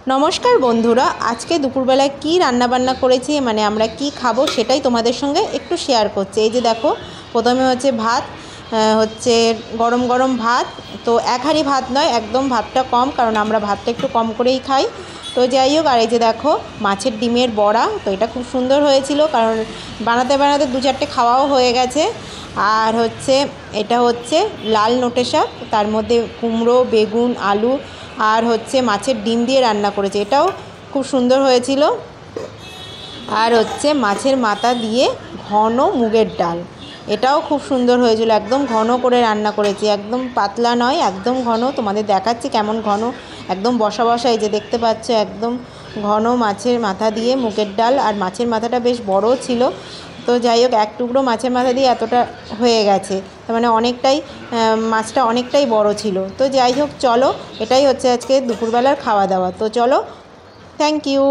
নমস্কার বন্ধুরা, আজকে দুপুরবেলায় কি রান্নাবান্না করেছি মানে আমরা কি খাবো সেটাই তোমাদের সঙ্গে একটু শেয়ার করছি। এই যে দেখো, প্রথমে হচ্ছে ভাত, হচ্ছে গরম গরম ভাত। তো এক হাঁড়ি ভাত নয়, একদম ভাতটা কম, কারণ আমরা ভাতটা একটু কম করেই খাই। তো যাই হোক, আর এই যে দেখো মাছের ডিমের বড়া, তো এটা খুব সুন্দর হয়েছিল, কারণ বানাতে বানাতে দু চারটে খাওয়াও হয়ে গেছে। আর হচ্ছে এটা হচ্ছে লাল নোটে শাক, তার মধ্যে কুমড়ো, বেগুন, আলু আর হচ্ছে মাছের ডিম দিয়ে রান্না করেছে, এটাও খুব সুন্দর হয়েছিল। আর হচ্ছে মাছের মাথা দিয়ে ঘন মুগের ডাল, এটাও খুব সুন্দর হয়েছিল। একদম ঘন করে রান্না করেছি, একদম পাতলা নয়, একদম ঘন। তোমাদের দেখাচ্ছি কেমন ঘন, একদম বসা বসা। এই যে দেখতে পাচ্ছ, একদম ঘন মাছের মাথা দিয়ে মুগের ডাল। আর মাছের মাথাটা বেশ বড় ছিল। তো যাই হোক, এক টুকরো মাছের মাথা দিয়ে এতটা হয়ে গেছে, তার মানে অনেকটাই, মাছটা অনেকটাই বড় ছিল। তো যাই হোক, চলো, এটাই হচ্ছে আজকে দুপুরবেলার খাওয়া দাওয়া। তো চলো, থ্যাংক ইউ।